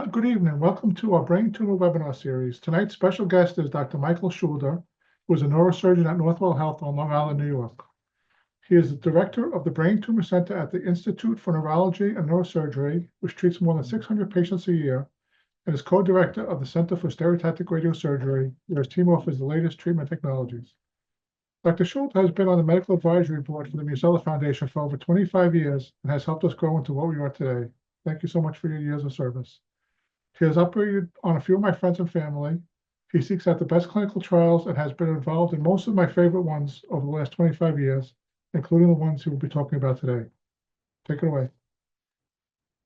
Good evening. Welcome to our Brain Tumor webinar series. Tonight's special guest is Dr. Michael Schulder, who is a neurosurgeon at Northwell Health on Long Island, New York. He is the director of the Brain Tumor Center at the Institute for Neurology and Neurosurgery, which treats more than 600 patients a year, and is co-director of the Center for Stereotactic Radiosurgery, where his team offers the latest treatment technologies. Dr. Schulder has been on the medical advisory board for the Musella Foundation for over 25 years and has helped us grow into what we are today. Thank you so much for your years of service. He has operated on a few of my friends and family. He seeks out the best clinical trials and has been involved in most of my favorite ones over the last 25 years, including the ones he will be talking about today. Take it away.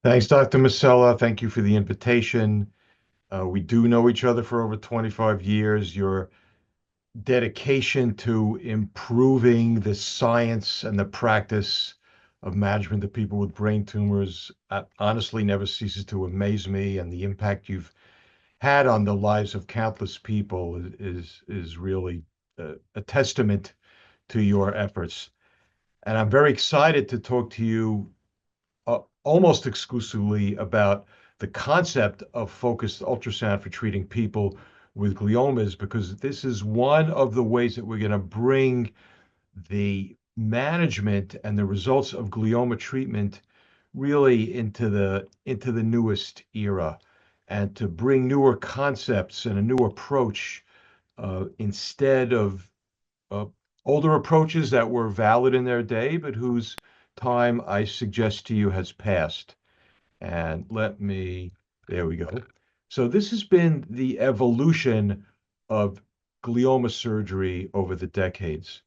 Thanks, Dr. Musella. Thank you for the invitation. We do know each other for over 25 years. Your dedication to improving the science and the practice of management of people with brain tumors honestly never ceases to amaze me, and the impact you've had on the lives of countless people is really a testament to your efforts. And I'm very excited to talk to you almost exclusively about the concept of focused ultrasound for treating people with gliomas, because this is one of the ways that we're going to bring the management and the results of glioma treatment really into the newest era, and to bring newer concepts and a new approach instead of uh, older approaches that were valid in their day, but whose time I suggest to you has passed. And there we go. So this has been the evolution of glioma surgery over the decades.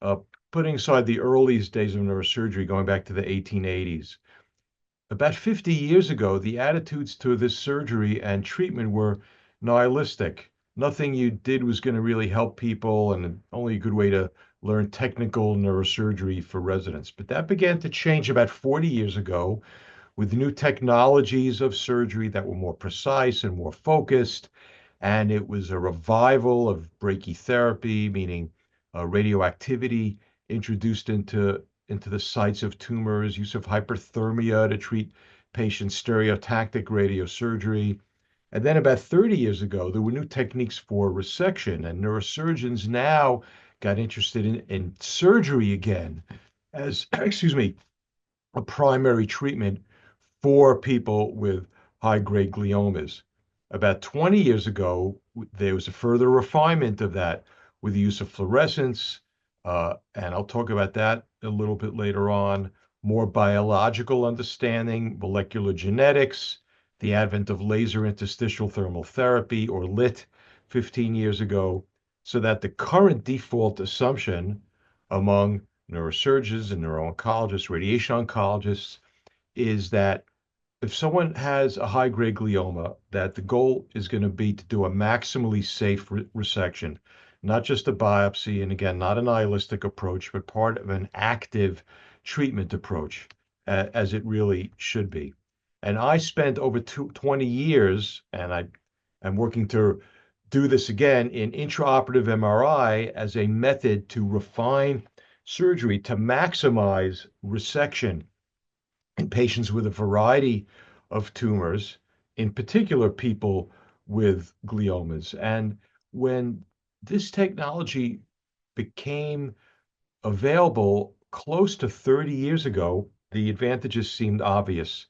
Uh, Putting aside the earliest days of neurosurgery, going back to the 1880s, about 50 years ago, the attitudes to this surgery and treatment were nihilistic. Nothing you did was going to really help people, and only a good way to learn technical neurosurgery for residents. But that began to change about 40 years ago with new technologies of surgery that were more precise and more focused. And it was a revival of brachytherapy, meaning radioactivity introduced into the sites of tumors, use of hyperthermia to treat patients, stereotactic radiosurgery. And then about 30 years ago, there were new techniques for resection, and neurosurgeons now got interested in surgery again as, excuse me, a primary treatment for people with high-grade gliomas. About 20 years ago, there was a further refinement of that with the use of fluorescence, and I'll talk about that a little bit later on. More biological understanding, molecular genetics, the advent of laser interstitial thermal therapy, or LIT, 15 years ago, so that the current default assumption among neurosurgeons and neuro-oncologists, radiation oncologists, is that if someone has a high-grade glioma, that the goal is going to be to do a maximally safe resection, not just a biopsy, and again, not a nihilistic approach, but part of an active treatment approach, as it really should be. And I spent over 20 years, and I'm working to do this again in intraoperative MRI as a method to refine surgery to maximize resection in patients with a variety of tumors, in particular people with gliomas. And when this technology became available close to 30 years ago, the advantages seemed obvious.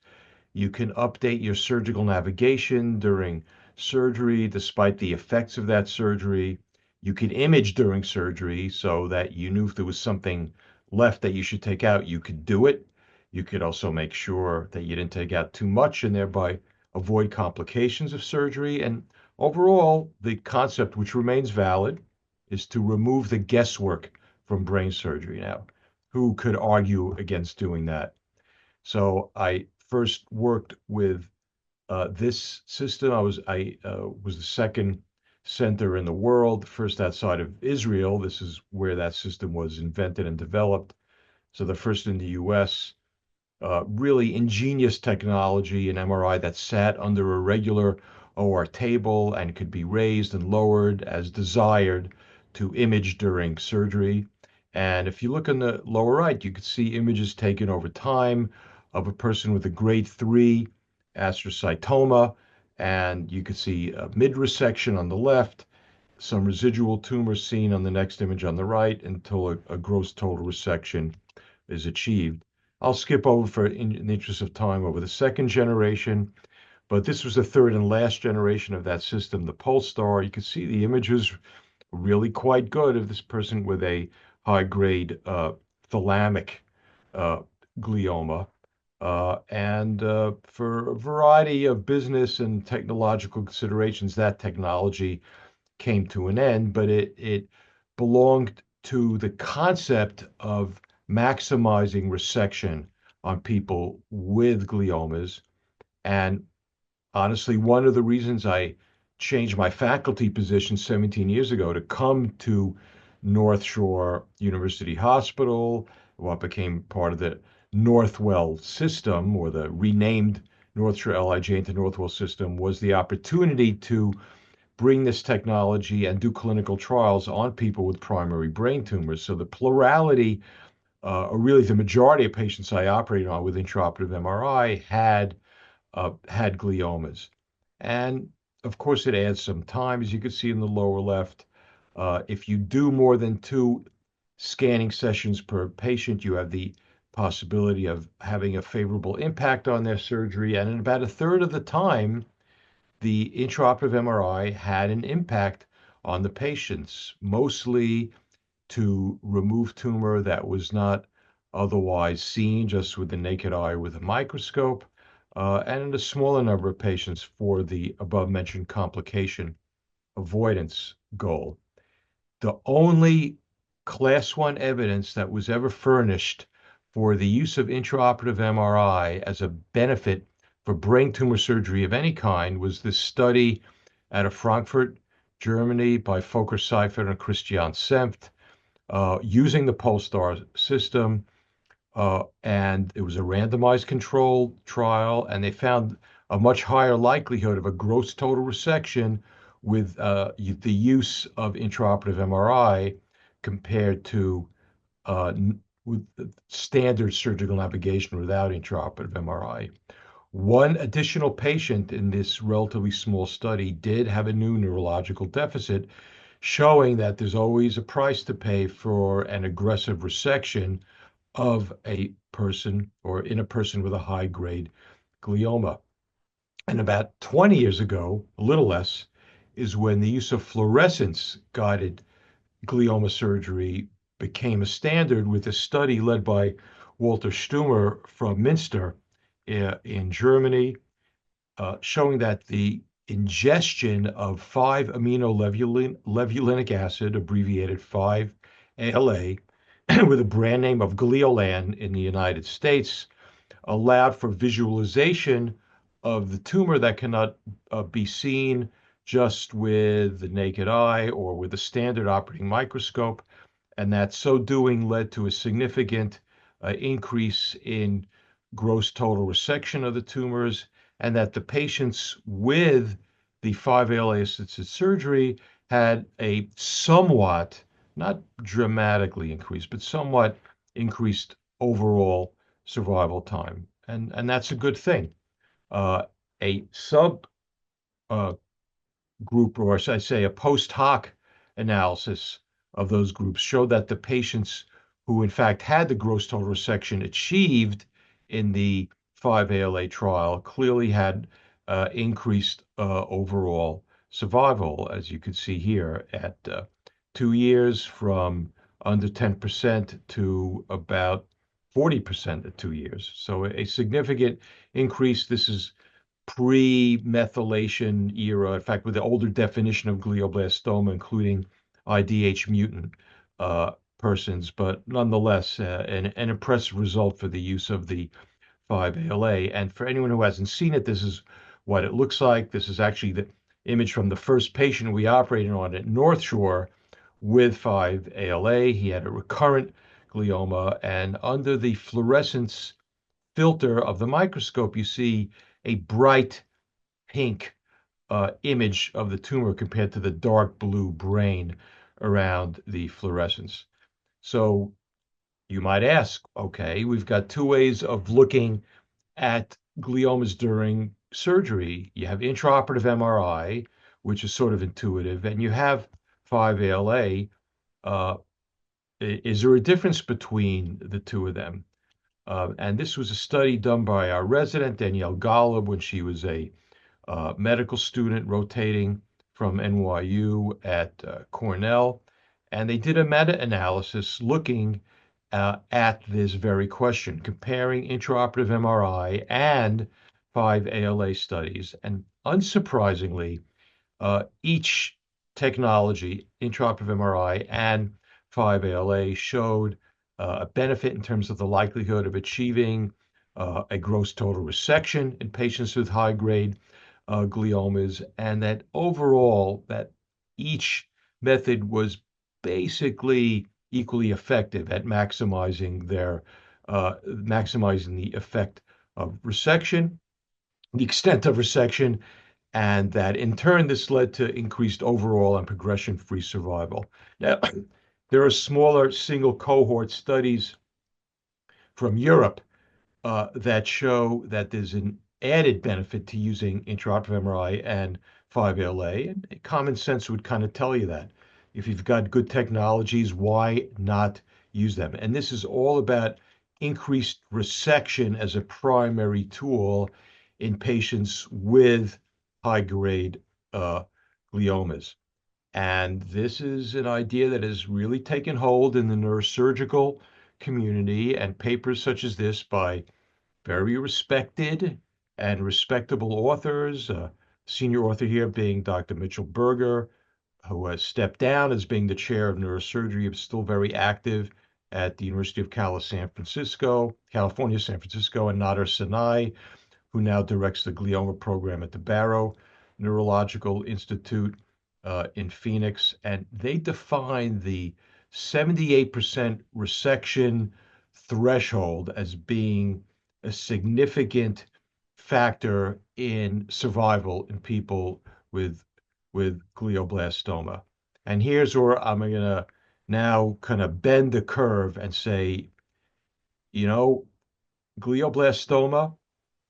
You can update your surgical navigation during surgery, despite the effects of that surgery. You can image during surgery so that you knew if there was something left that you should take out, you could do it. You could also make sure that you didn't take out too much and thereby avoid complications of surgery. And overall, the concept, which remains valid, is to remove the guesswork from brain surgery. Now, who could argue against doing that? So I first worked with this system. I was the second center in the world, first outside of Israel. This is where that system was invented and developed. So the first in the U.S. Really ingenious technology in MRI that sat under a regular OR table and could be raised and lowered as desired to image during surgery. And if you look on the lower right, you could see images taken over time of a person with a grade 3 astrocytoma, and you could see a mid-resection on the left, some residual tumors seen on the next image on the right until a gross total resection is achieved. I'll skip over in the interest of time over the second generation, but this was the third and last generation of that system, the Polestar. You can see the images really quite good of this person with a high-grade thalamic uh, glioma. And for a variety of business and technological considerations, that technology came to an end, but it belonged to the concept of maximizing resection on people with gliomas. And honestly, one of the reasons I changed my faculty position 17 years ago to come to North Shore University Hospital, what became part of the Northwell system, or the renamed North Shore LIJ into Northwell system, was the opportunity to bring this technology and do clinical trials on people with primary brain tumors. So the plurality, or really the majority of patients I operated on with intraoperative MRI had gliomas. And of course, it adds some time, as you can see in the lower left. If you do more than 2 scanning sessions per patient, you have the possibility of having a favorable impact on their surgery. And in about a third of the time, the intraoperative MRI had an impact on the patients, mostly to remove tumor that was not otherwise seen just with the naked eye with a microscope, and in a smaller number of patients for the above mentioned complication avoidance goal. The only class 1 evidence that was ever furnished for the use of intraoperative MRI as a benefit for brain tumor surgery of any kind was this study out of Frankfurt, Germany by Volker Seifert and Christian Senft, using the Polestar system. And it was a randomized control trial, and they found a much higher likelihood of a gross total resection with the use of intraoperative MRI compared to with standard surgical navigation without intraoperative MRI. One additional patient in this relatively small study did have a new neurological deficit, showing that there's always a price to pay for an aggressive resection of a person or in a person with a high grade glioma. And about 20 years ago, a little less, is when the use of fluorescence guided glioma surgery became a standard with a study led by Walter Stummer from Münster in Germany, showing that the ingestion of 5-aminolevulinic acid, abbreviated 5-ALA, with a brand name of Gleolan in the United States, allowed for visualization of the tumor that cannot be seen just with the naked eye or with a standard operating microscope, and that so doing led to a significant increase in gross total resection of the tumors, and that the patients with the 5-ALA assisted surgery had a somewhat, not dramatically increased, but somewhat increased overall survival time. And that's a good thing. A sub group, or should I say a post hoc analysis of those groups, showed that the patients who in fact had the gross total resection achieved in the 5-ALA trial clearly had increased overall survival, as you can see here at 2 years, from under 10% to about 40% at 2 years. So a significant increase. This is pre-methylation era, in fact, with the older definition of glioblastoma, including IDH mutant persons, but nonetheless, an impressive result for the use of the 5-ALA. And for anyone who hasn't seen it, this is what it looks like. This is actually the image from the first patient we operated on at North Shore with 5-ALA. He had a recurrent glioma, and under the fluorescence filter of the microscope, you see a bright pink image of the tumor compared to the dark blue brain around the fluorescence. So you might ask, okay, we've got 2 ways of looking at gliomas during surgery, you have intraoperative MRI, which is sort of intuitive, and you have 5-ALA. Uh, is there a difference between the two of them? And this was a study done by our resident, Danielle Golub, when she was a medical student rotating from NYU at Cornell. And they did a meta-analysis looking at this very question, comparing intraoperative MRI and 5-ALA studies. And unsurprisingly, each technology, intraoperative MRI and 5-ALA, showed a benefit in terms of the likelihood of achieving a gross total resection in patients with high-grade gliomas, and that overall, that each method was basically equally effective at maximizing the effect of resection, the extent of resection, and that in turn this led to increased overall and progression-free survival. Now, there are smaller single cohort studies from Europe that show that there's an added benefit to using intraoperative MRI and 5-ALA, and common sense would kind of tell you that. If you've got good technologies, why not use them? And this is all about increased resection as a primary tool in patients with high-grade gliomas. And this is an idea that has really taken hold in the neurosurgical community, and papers such as this by very respected and respectable authors. Senior author here being Dr. Mitchell Berger, who has stepped down as being the chair of neurosurgery, but still very active at the University of California, San Francisco, and Nader Sinai, who now directs the glioma program at the Barrow Neurological Institute in Phoenix. And they define the 78% resection threshold as being a significant factor in survival in people with glioblastoma. And here's where I'm going to now kind of bend the curve and say, you know, glioblastoma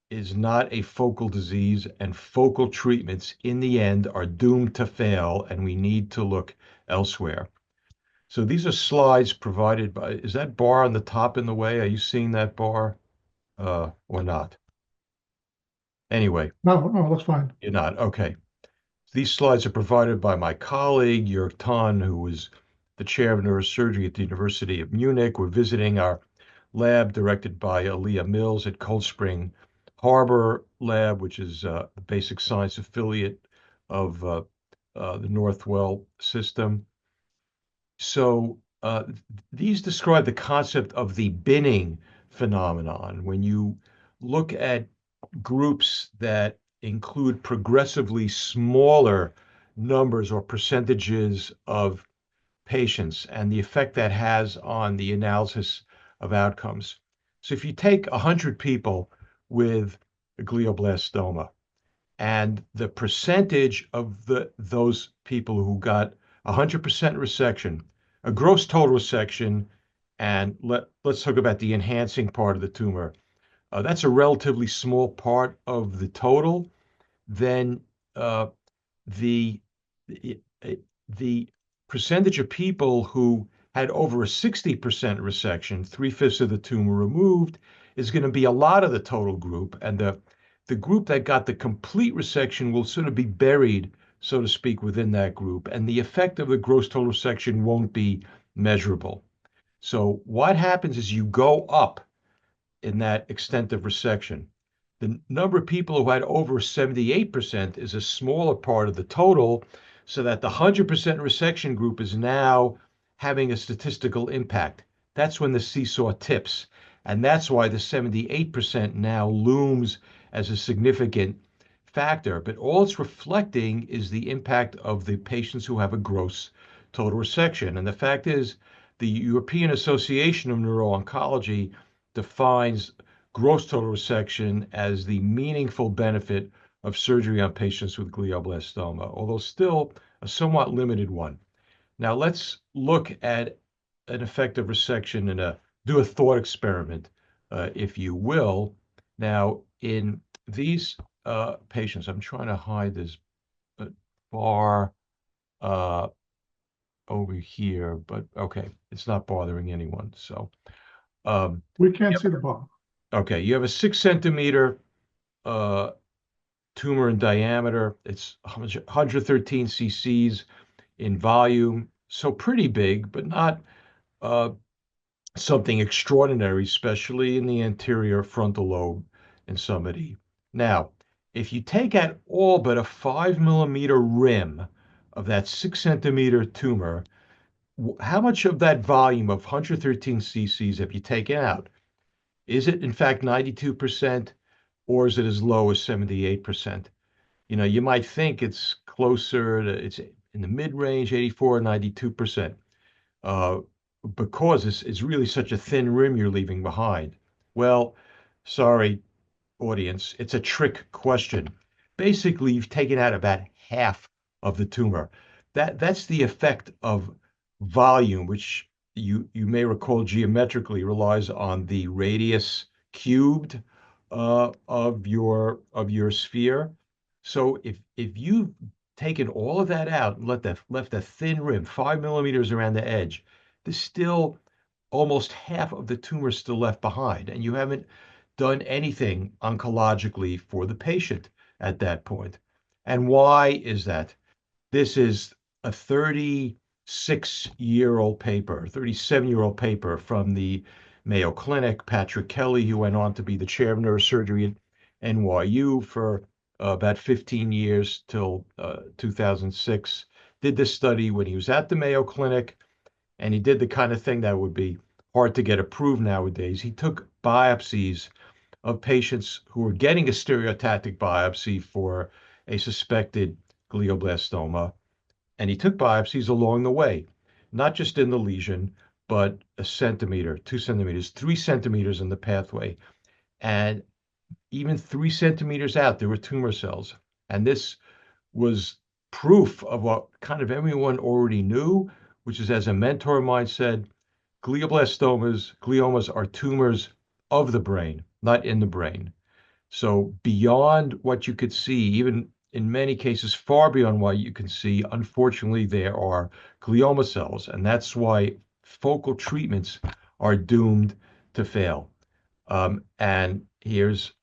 is not a focal disease, and focal treatments in the end are doomed to fail, and we need to look elsewhere. So these are slides provided by, is that bar on the top in the way? Are you seeing that bar or not? Anyway, No, no, that's fine. you're not. Okay. These slides are provided by my colleague, Jörg Ton, who was the chair of neurosurgery at the University of Munich. We're visiting our lab directed by Aaliyah Mills at Cold Spring Harbor Lab, which is the basic science affiliate of the Northwell system. So these describe the concept of the binning phenomenon. When you look at groups that include progressively smaller numbers or percentages of patients and the effect that has on the analysis of outcomes. So if you take 100 people with a glioblastoma and the percentage of those people who got 100% resection, a gross total resection, and let's talk about the enhancing part of the tumor, that's a relatively small part of the total, then the the percentage of people who had over a 60% resection, 3/5 of the tumor removed, is going to be a lot of the total group, and the group that got the complete resection will sort of be buried, so to speak, within that group, and the effect of the gross total resection won't be measurable. So what happens is you go up in that extent of resection. The number of people who had over 78% is a smaller part of the total, so that the 100% resection group is now having a statistical impact. That's when the seesaw tips. And that's why the 78% now looms as a significant factor. But all it's reflecting is the impact of the patients who have a gross total resection. And the fact is, the European Association of Neuro-Oncology defines gross total resection as the meaningful benefit of surgery on patients with glioblastoma, although still a somewhat limited one. Now let's look at an effective resection and do a thought experiment, if you will. Now, in these patients. I'm trying to hide this bar uh, over here, but okay, it's not bothering anyone. So, um, We can't yep. see the bar. Okay, you have a 6 centimeter uh, tumor in diameter. It's 113 cc's in volume, so pretty big, but not uh, something extraordinary, especially in the anterior frontal lobe in somebody. Now, if you take out all but a 5 millimeter rim of that 6 centimeter tumor, how much of that volume of 113 cc's have you taken out? Is it in fact 92%, or is it as low as 78%? You know, you might think it's closer to, it's in the mid range, 84 or 92%, uh, because it's really such a thin rim you're leaving behind. Well, sorry, audience, it's a trick question. Basically, you've taken out about half of the tumor. That's the effect of volume, which you may recall geometrically relies on the radius cubed of your sphere. So if you've taken all of that out and left a thin rim, 5 millimeters around the edge, there's still almost half of the tumor still left behind, and you haven't done anything oncologically for the patient at that point. And why is that? This is a 36-year-old paper, 37-year-old paper from the Mayo Clinic. Patrick Kelly, who went on to be the chair of neurosurgery at NYU for about 15 years till 2006, did this study when he was at the Mayo Clinic, and he did the kind of thing that would be hard to get approved nowadays. He took biopsies of patients who were getting a stereotactic biopsy for a suspected glioblastoma. And he took biopsies along the way, not just in the lesion, but a centimeter, 2 centimeters, 3 centimeters in the pathway. And even 3 centimeters out, there were tumor cells. And this was proof of what kind of everyone already knew, which is, as a mentor of mine said, gliomas are tumors of the brain, not in the brain. So beyond what you could see, even in many cases, far beyond what you can see, unfortunately, there are glioma cells, and that's why focal treatments are doomed to fail. And here's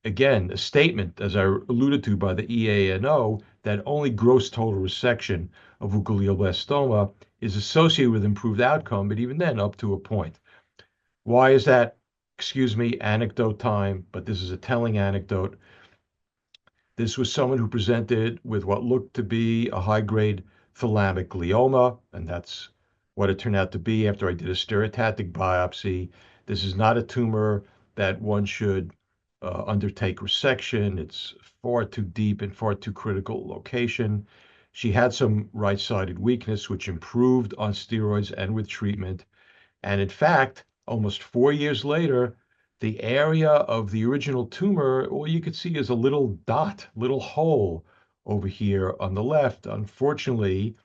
again a statement, as I alluded to, by the EANO, that only gross total resection of a glioblastoma is associated with improved outcome, but even then, up to a point. Why is that? Excuse me, anecdote time, but this is a telling anecdote. This was someone who presented with what looked to be a high-grade thalamic glioma, and that's what it turned out to be after I did a stereotactic biopsy. This is not a tumor that one should undertake resection. It's far too deep and far too critical location. She had some right-sided weakness, which improved on steroids and with treatment. And in fact, almost 4 years later, the area of the original tumor, all you could see is a little dot, little hole over here on the left. Unfortunately,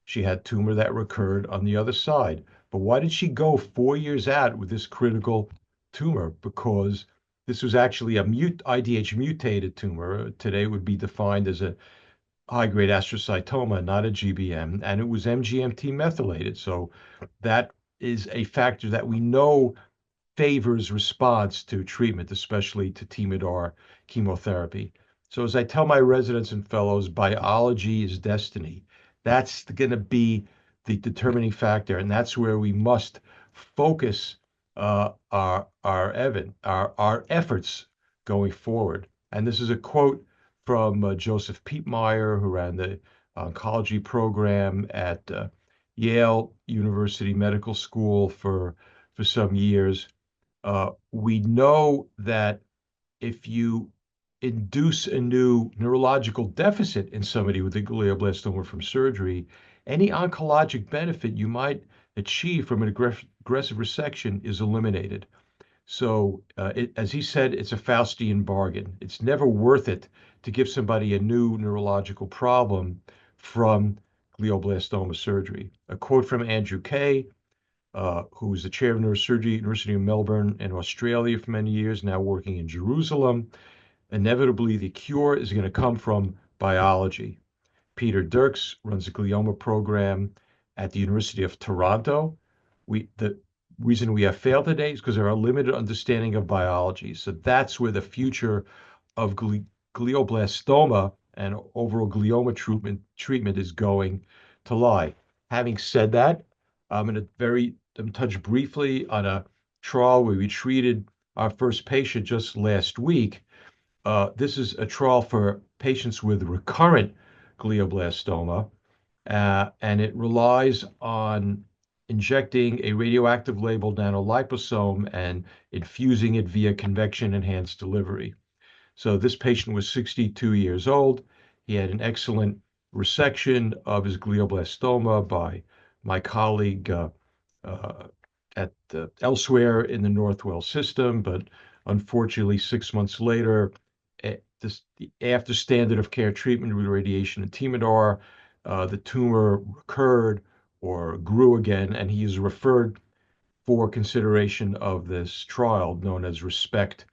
she had tumor that recurred on the other side. But why did she go 4 years out with this critical tumor? Because this was actually a IDH mutated tumor. Today would be defined as a high-grade astrocytoma, not a GBM, and it was MGMT methylated. So that is a factor that we know favors response to treatment, especially to Temodar chemotherapy. So as I tell my residents and fellows, biology is destiny. That's going to be the determining factor, and that's where we must focus our efforts going forward. And this is a quote from Joseph Pietmeyer, who ran the oncology program at Yale University Medical School for some years. We know that if you induce a new neurological deficit in somebody with a glioblastoma from surgery, any oncologic benefit you might achieve from an aggressive resection is eliminated. So, as he said, it's a Faustian bargain. It's never worth it to give somebody a new neurological problem from glioblastoma surgery. A quote from Andrew Kay, who was the chair of neurosurgery at University of Melbourne in Australia for many years, now working in Jerusalem. inevitably the cure is going to come from biology. Peter Dirks runs a glioma program at the University of Toronto. The reason we have failed today is because of our limited understanding of biology. So that's where the future of glioblastoma and overall glioma treatment is going to lie. Having said that, I'm going to touch briefly on a trial where we treated our first patient just last week. This is a trial for patients with recurrent glioblastoma, and it relies on injecting a radioactive labeled nanoliposome and infusing it via convection enhanced delivery. So this patient was 62 years old. He had an excellent resection of his glioblastoma by my colleague uh, at elsewhere in the Northwell system, but unfortunately, 6 months later, after standard of care treatment with radiation and Temodar, the tumor recurred or grew again, and he is referred for consideration of this trial known as RESPECT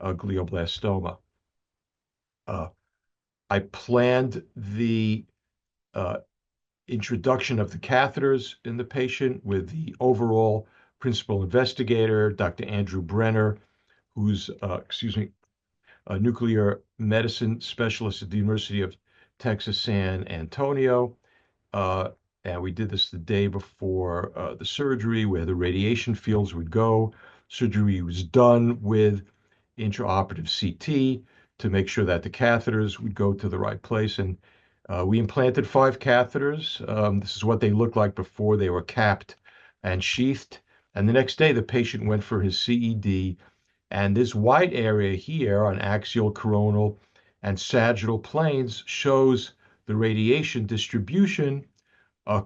glioblastoma. Uh, I planned the uh, introduction of the catheters in the patient with the overall principal investigator, Dr. Andrew Brenner, who's, a nuclear medicine specialist at the University of Texas San Antonio. Uh, and we did this the day before the surgery, where the radiation fields would go. Surgery was done with intraoperative CT to make sure that the catheters would go to the right place. And we implanted 5 catheters. This is what they looked like before they were capped and sheathed. And the next day, the patient went for his CED. And this white area here on axial, coronal, and sagittal planes shows the radiation distribution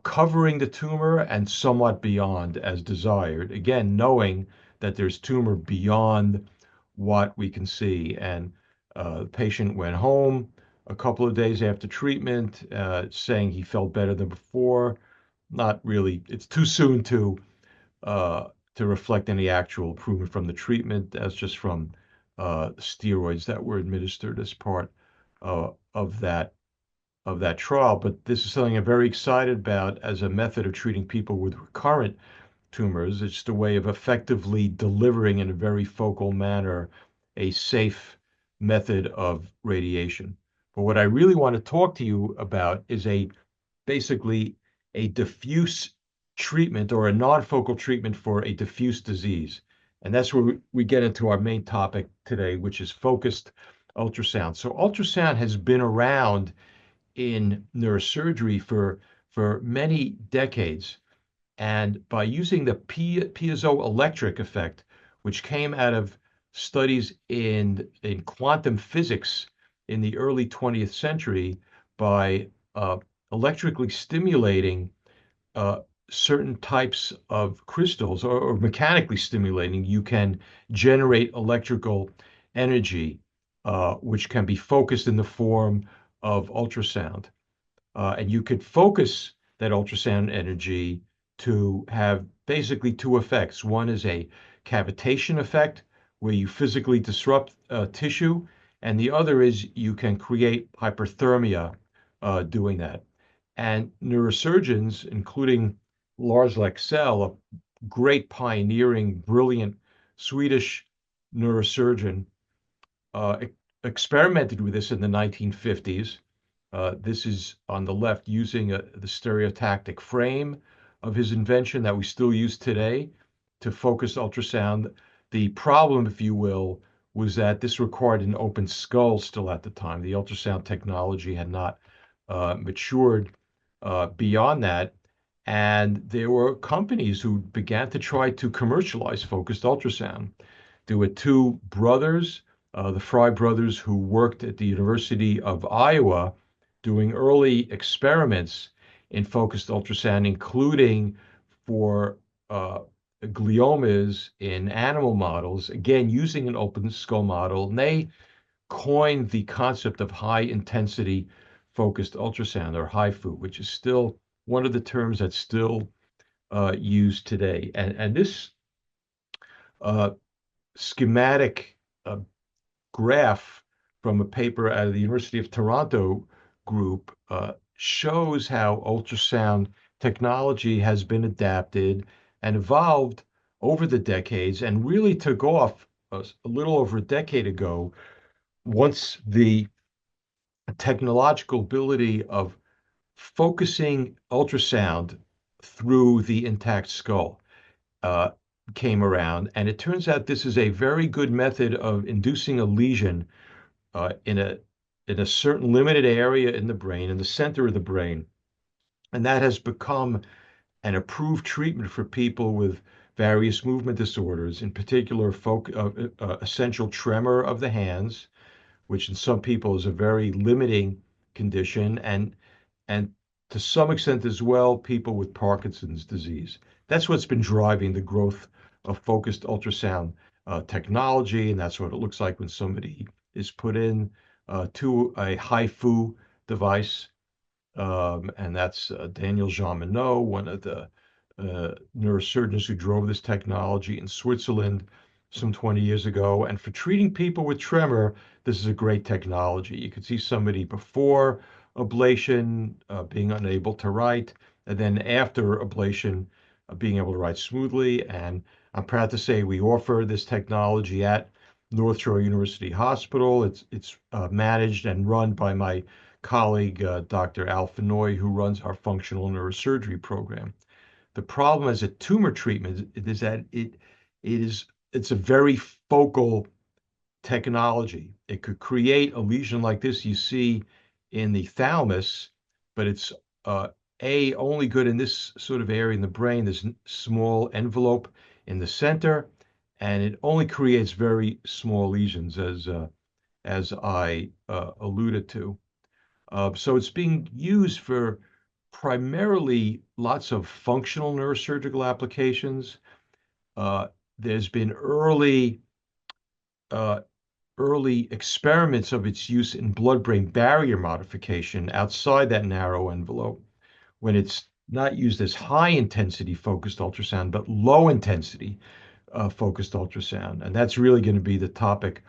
covering the tumor and somewhat beyond as desired. Again, knowing that there's tumor beyond what we can see. And the patient went home a couple of days after treatment, saying he felt better than before. Not really, it's too soon uh, to reflect any actual improvement from the treatment. That's just from steroids that were administered as part of that trial. But this is something I'm very excited about as a method of treating people with recurrent tumors. It's just a way of effectively delivering in a very focal manner a safe method of radiation. But what I really want to talk to you about is basically a diffuse treatment or a non-focal treatment for a diffuse disease. And that's where we get into our main topic today, which is focused ultrasound. So ultrasound has been around in neurosurgery for many decades. And by using the piezoelectric effect, which came out of studies in quantum physics in the early 20th century, by electrically stimulating uh, certain types of crystals or mechanically stimulating, you can generate electrical energy, which can be focused in the form of ultrasound. And you could focus that ultrasound energy to have basically 2 effects. One is a cavitation effect, where you physically disrupt tissue, and the other is you can create hyperthermia doing that. And neurosurgeons, including Lars Leksell, a great pioneering, brilliant Swedish neurosurgeon, uh, experimented with this in the 1950s. This is on the left using the stereotactic frame of his invention that we still use today to focus ultrasound. The problem, if you will, was that this required an open skull still at the time. The ultrasound technology had not matured beyond that. And there were companies who began to try to commercialize focused ultrasound. There were 2 brothers, the Fry brothers, who worked at the University of Iowa doing early experiments in focused ultrasound, including for gliomas in animal models, again, using an open skull model. And they coined the concept of high intensity focused ultrasound, or HIFU, which is still one of the terms that's still used today. And this uh, schematic uh, graph from a paper out of the University of Toronto group shows how ultrasound technology has been adapted and evolved over the decades and really took off a little over a decade ago once the technological ability of focusing ultrasound through the intact skull uh, came around. And it turns out this is a very good method of inducing a lesion in a certain limited area in the brain, in the center of the brain. And that has become an approved treatment for people with various movement disorders, in particular, essential tremor of the hands, which in some people is a very limiting condition, and to some extent as well, people with Parkinson's disease. That's what's been driving the growth of focused ultrasound technology, and that's what it looks like when somebody is put in to a HIFU device, and that's Daniel Jean-Minot, one of the neurosurgeons who drove this technology in Switzerland some 20 years ago. And for treating people with tremor, this is a great technology. You could see somebody before ablation being unable to write, and then after ablation being able to write smoothly. And I'm proud to say we offer this technology at North Shore University Hospital. It's managed and run by my colleague, Dr. Al Fenoy, who runs our functional neurosurgery program. The problem as a tumor treatment is that it's a very focal technology. It could create a lesion like this you see in the thalamus, but it's only good in this sort of area in the brain. There's small envelope in the center, and it only creates very small lesions, as I alluded to. So it's being used for primarily lots of functional neurosurgical applications. Uh, there's been uh, early experiments of its use in blood-brain barrier modification outside that narrow envelope when it's not used as high intensity focused ultrasound, but low intensity focused ultrasound. And that's really going to be the topic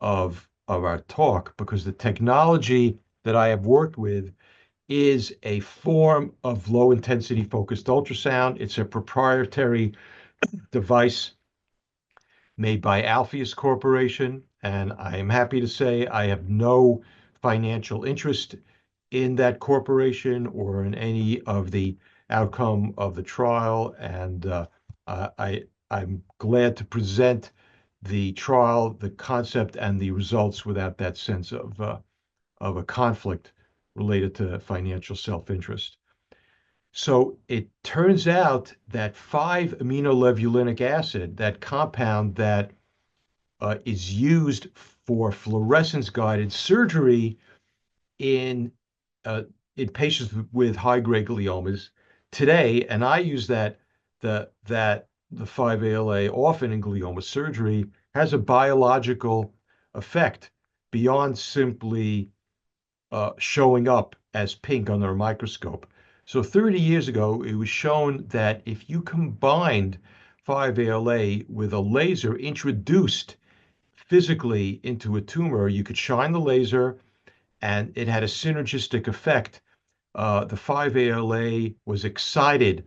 of our talk because the technology that I have worked with is a form of low intensity focused ultrasound. It's a proprietary device made by Alpheus Corporation, and I am happy to say I have no financial interest in that corporation or in any of the outcome of the trial. And I'm glad to present the trial, the concept, and the results without that sense of a conflict related to financial self-interest. So it turns out that 5-aminolevulinic acid, that compound that is used for fluorescence-guided surgery in uh, in patients with high-grade gliomas today, and I use the 5-ALA often in glioma surgery, has a biological effect beyond simply showing up as pink under a microscope. So 30 years ago, it was shown that if you combined 5-ALA with a laser introduced physically into a tumor, you could shine the laser and it had a synergistic effect. The 5-ALA was excited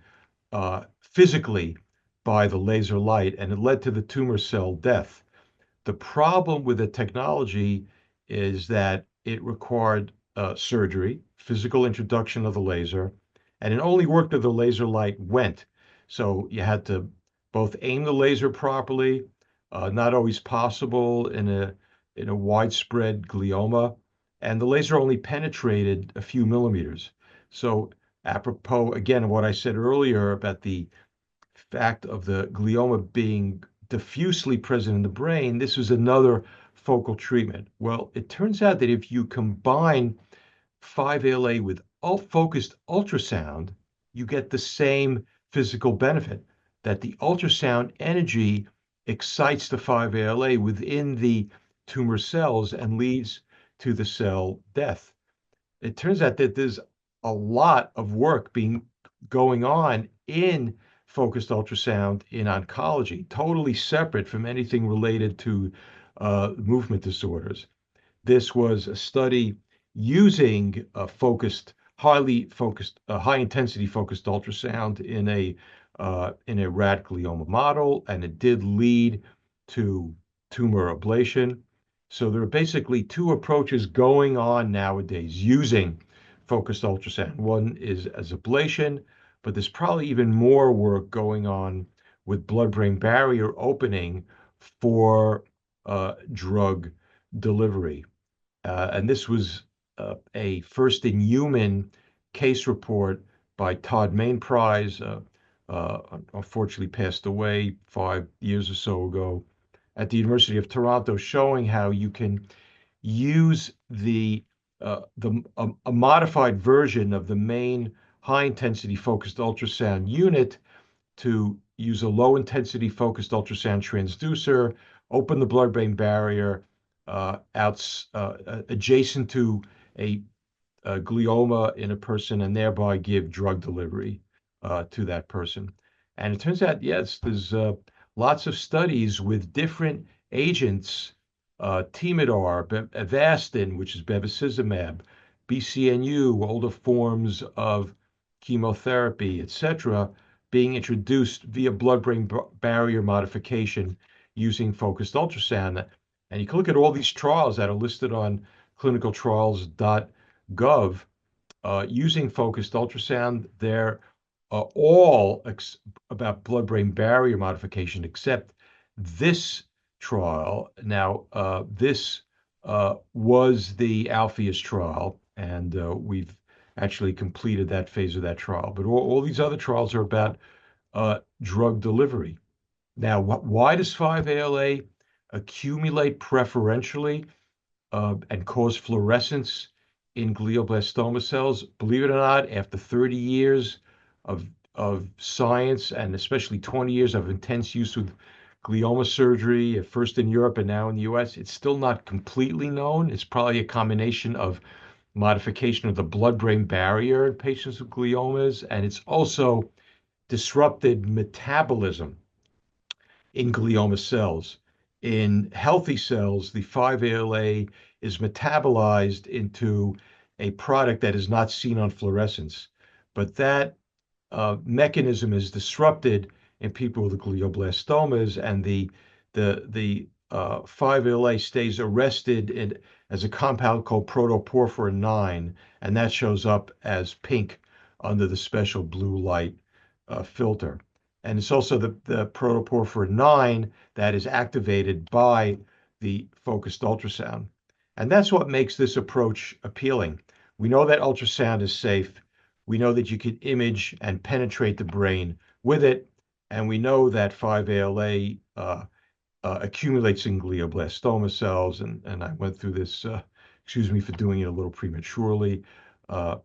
physically by the laser light and it led to the tumor cell death. The problem with the technology is that it required surgery, physical introduction of the laser, and it only worked if the laser light went. So you had to both aim the laser properly, not always possible in a widespread glioma, and the laser only penetrated a few millimeters. So apropos again of what I said earlier about the fact of the glioma being diffusely present in the brain, this was another focal treatment. Well, it turns out that if you combine 5-ALA with focused ultrasound, you get the same physical benefit that the ultrasound energy excites the 5-ALA within the tumor cells and leads to the cell death. It turns out that there's a lot of work going on in focused ultrasound in oncology, totally separate from anything related to movement disorders. This was a study using highly focused, high intensity focused ultrasound in a rat glioma model, and it did lead to tumor ablation. So there are basically two approaches going on nowadays using focused ultrasound. One is as ablation, but there's probably even more work going on with blood-brain barrier opening for drug delivery. And this was a first in human case report by Todd Mainprize, unfortunately passed away 5 years or so ago at the University of Toronto, showing how you can use a modified version of the main high intensity focused ultrasound unit to use a low intensity focused ultrasound transducer, open the blood brain barrier adjacent to a, a, glioma in a person and thereby give drug delivery to that person. And it turns out, yes, there's lots of studies with different agents, Temodar, Avastin, which is bevacizumab, BCNU, older forms of chemotherapy, etc., being introduced via blood-brain barrier modification using focused ultrasound. And you can look at all these trials that are listed on clinicaltrials.gov using focused ultrasound. They're all about blood-brain barrier modification, except this trial. Now, this was the Alpheus trial, and we've actually completed that phase of that trial. But all these other trials are about drug delivery. Now, why does 5-ALA accumulate preferentially and cause fluorescence in glioblastoma cells? Believe it or not, after 30 years of, of science and especially 20 years of intense use with glioma surgery, at first in Europe and now in the US, it's still not completely known. It's probably a combination of modification of the blood-brain barrier in patients with gliomas, and it's also disrupted metabolism in glioma cells. In healthy cells, the 5-ALA is metabolized into a product that is not seen on fluorescence. But that mechanism is disrupted in people with glioblastomas, and the 5-ALA stays arrested as a compound called protoporphyrin 9, and that shows up as pink under the special blue light filter. And it's also the protoporphyrin 9 that is activated by the focused ultrasound. And that's what makes this approach appealing. We know that ultrasound is safe. We know that you can image and penetrate the brain with it. And we know that 5-ALA accumulates in glioblastoma cells. And I went through this, excuse me for doing it a little prematurely uh,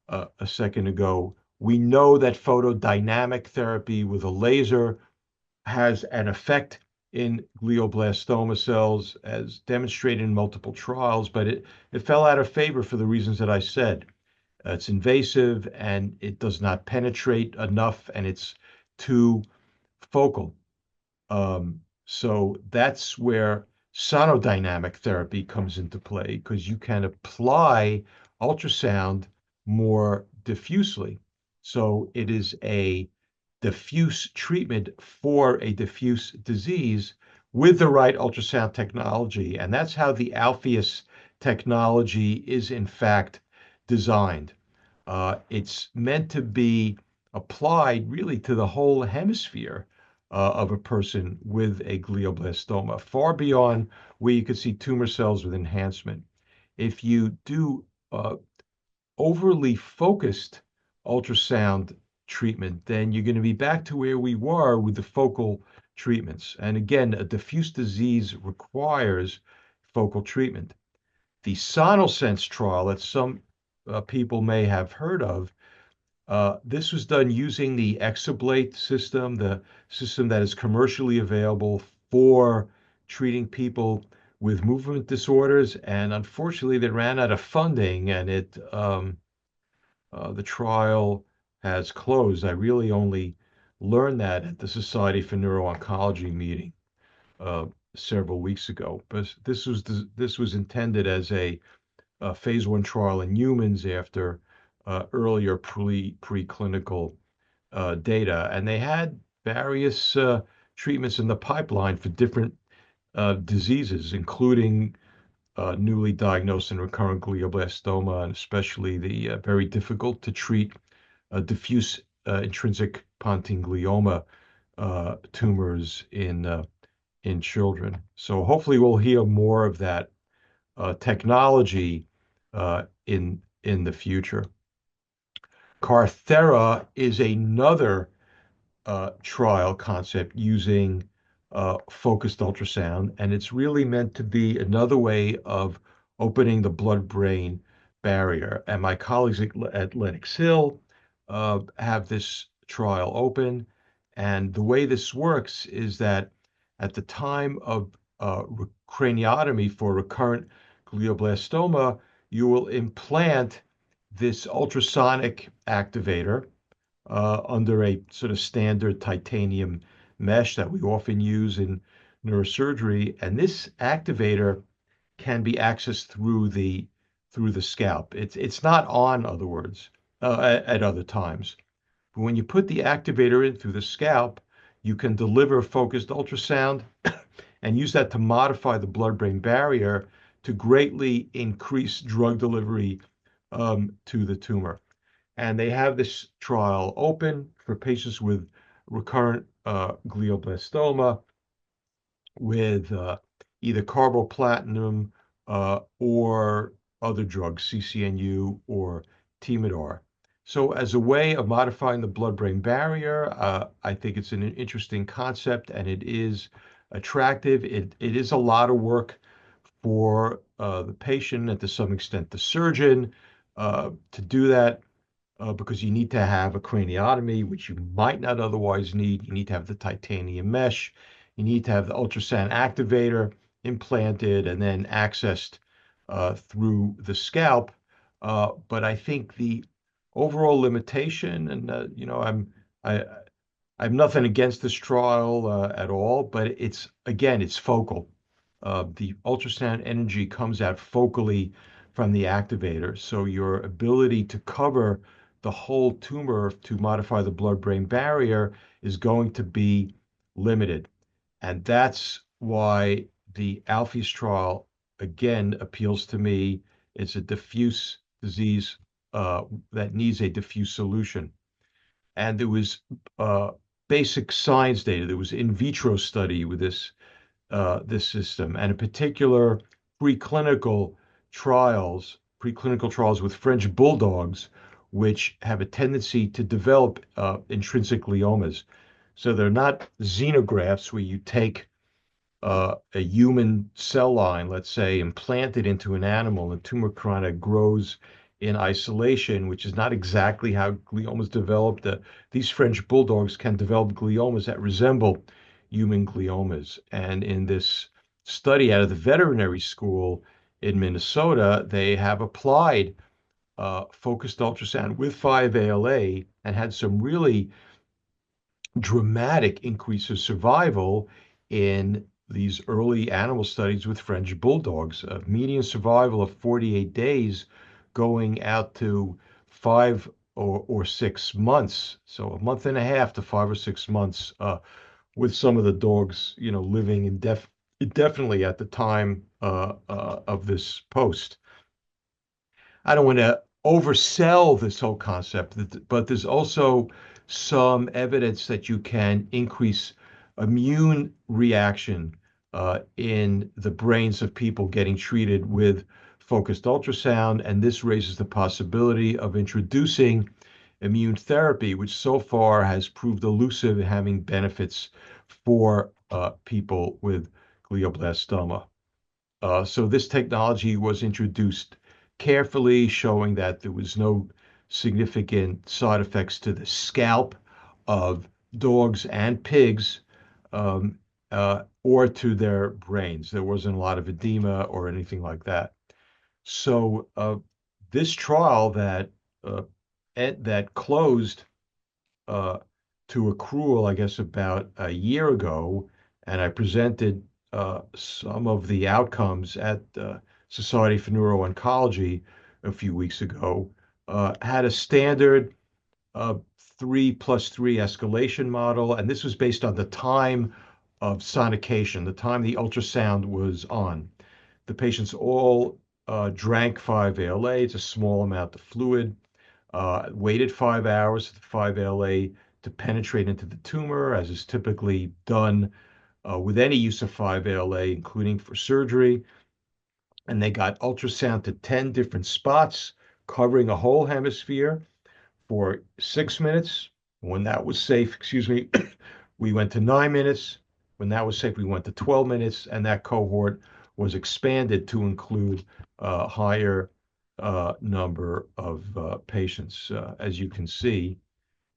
a second ago. We know that photodynamic therapy with a laser has an effect in glioblastoma cells, as demonstrated in multiple trials, but it fell out of favor for the reasons that I said. It's invasive and it does not penetrate enough, and it's too focal. So that's where sonodynamic therapy comes into play, because you can apply ultrasound more diffusely. So it is a diffuse treatment for a diffuse disease with the right ultrasound technology. And that's how the Alpheus technology is in fact designed. It's meant to be applied really to the whole hemisphere of a person with a glioblastoma, far beyond where you could see tumor cells with enhancement. If you do overly focused ultrasound treatment, then you're going to be back to where we were with the focal treatments. And again, a diffuse disease requires focal treatment. The SonoSense trial that some people may have heard of, this was done using the Exablate system, the system that is commercially available for treating people with movement disorders. And unfortunately, they ran out of funding, and the trial has closed. I really only learned that at the Society for Neuro-Oncology meeting several weeks ago. But this was intended as a phase 1 trial in humans after earlier preclinical data, and they had various treatments in the pipeline for different diseases, including newly diagnosed and recurrent glioblastoma, and especially the very difficult to treat diffuse intrinsic pontine glioma tumors in children. So hopefully we'll hear more of that technology in the future. Carthera is another trial concept using focused ultrasound, and it's really meant to be another way of opening the blood-brain barrier. And my colleagues at Lenox Hill have this trial open, and the way this works is that at the time of craniotomy for recurrent glioblastoma, you will implant this ultrasonic activator under a sort of standard titanium mesh that we often use in neurosurgery. And this activator can be accessed through the scalp. It's not on, in other words, at other times. But when you put the activator in through the scalp, you can deliver focused ultrasound and use that to modify the blood-brain barrier to greatly increase drug delivery to the tumor. And they have this trial open for patients with recurrent glioblastoma with either carboplatin or other drugs, CCNU or Timidor. So as a way of modifying the blood-brain barrier, I think it's an interesting concept and it is attractive. It is a lot of work for the patient and to some extent the surgeon to do that because you need to have a craniotomy, which you might not otherwise need. You need to have the titanium mesh. You need to have the ultrasound activator implanted and then accessed through the scalp. But I think the overall limitation, and I, I have nothing against this trial at all, but it's again, it's focal. The ultrasound energy comes out focally from the activator. So your ability to cover the whole tumor to modify the blood-brain barrier is going to be limited. And that's why the Alpheus trial, again, appeals to me. It's a diffuse disease that needs a diffuse solution. And there was uh, basic science data. There was in vitro study with this system, and in particular, preclinical preclinical trials with French bulldogs, which have a tendency to develop intrinsic gliomas. So they're not xenografts where you take a human cell line, let's say, implanted into an animal, and tumor kind of grows in isolation, which is not exactly how gliomas develop. These French bulldogs can develop gliomas that resemble human gliomas. And in this study out of the veterinary school in Minnesota, they have applied focused ultrasound with 5-ALA and had some really dramatic increase of survival in these early animal studies with French bulldogs, a median survival of 48 days going out to 5 or 6 months. So a month and a half to 5 or 6 months with some of the dogs, living indefinitely at the time of this post. I don't want to oversell this whole concept, but there's also some evidence that you can increase immune reaction in the brains of people getting treated with focused ultrasound. And this raises the possibility of introducing immune therapy, which so far has proved elusive in having benefits for people with glioblastoma. So this technology was introduced carefully, showing that there was no significant side effects to the scalp of dogs and pigs or to their brains. There wasn't a lot of edema or anything like that. So this trial uh, that closed uh, to accrual, I guess, about a year ago, and I presented some of the outcomes at Society for Neuro-Oncology a few weeks ago, had a standard 3+3 escalation model, and this was based on the time of sonication, the time the ultrasound was on. The patients all drank 5-ALA. It's a small amount of fluid. Waited 5 hours for the 5-ALA to penetrate into the tumor, as is typically done with any use of 5-ALA, including for surgery. And they got ultrasound to 10 different spots, covering a whole hemisphere for 6 minutes. When that was safe, excuse me, we went to 9 minutes. When that was safe, we went to 12 minutes, and that cohort was expanded to include a higher number of patients, as you can see.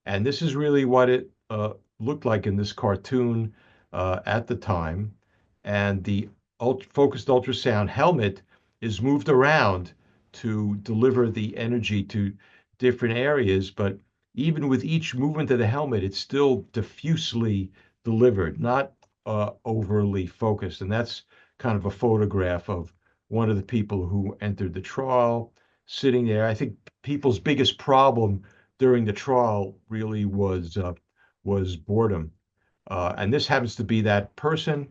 And this is really what it looked like in this cartoon at the time. And the focused ultrasound helmet is moved around to deliver the energy to different areas. But even with each movement of the helmet, it's still diffusely delivered, not overly focused. And that's kind of a photograph of one of the people who entered the trial sitting there. I think people's biggest problem during the trial really was boredom, and this happens to be that person.